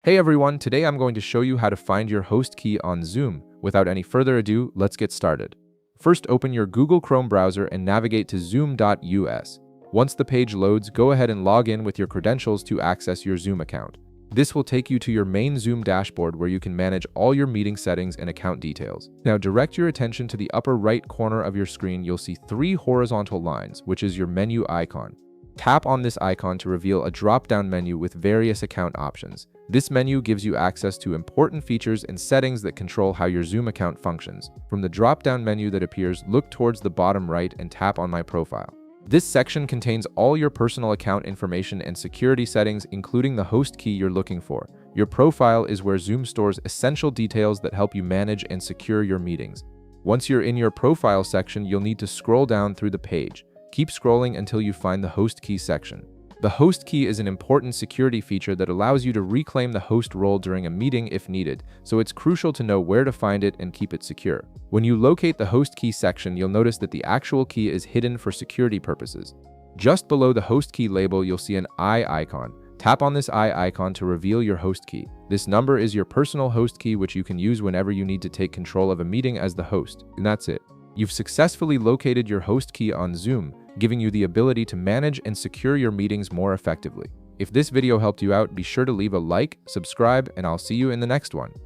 Hey everyone, today I'm going to show you how to find your host key on Zoom. Without any further ado, let's get started. First, open your Google Chrome browser and navigate to zoom.us. Once the page loads, go ahead and log in with your credentials to access your Zoom account. This will take you to your main Zoom dashboard where you can manage all your meeting settings and account details. Now direct your attention to the upper right corner of your screen. You'll see 3 horizontal lines, which is your menu icon. Tap on this icon to reveal a drop-down menu with various account options. This menu gives you access to important features and settings that control how your Zoom account functions. From the drop-down menu that appears, look towards the bottom right and tap on My Profile. This section contains all your personal account information and security settings, including the host key you're looking for. Your profile is where Zoom stores essential details that help you manage and secure your meetings. Once you're in your profile section, you'll need to scroll down through the page. Keep scrolling until you find the host key section. The host key is an important security feature that allows you to reclaim the host role during a meeting if needed, so it's crucial to know where to find it and keep it secure. When you locate the host key section, you'll notice that the actual key is hidden for security purposes. Just below the host key label, you'll see an eye icon. Tap on this eye icon to reveal your host key. This number is your personal host key, which you can use whenever you need to take control of a meeting as the host. And that's it. You've successfully located your host key on Zoom, giving you the ability to manage and secure your meetings more effectively. If this video helped you out, be sure to leave a like, subscribe, and I'll see you in the next one.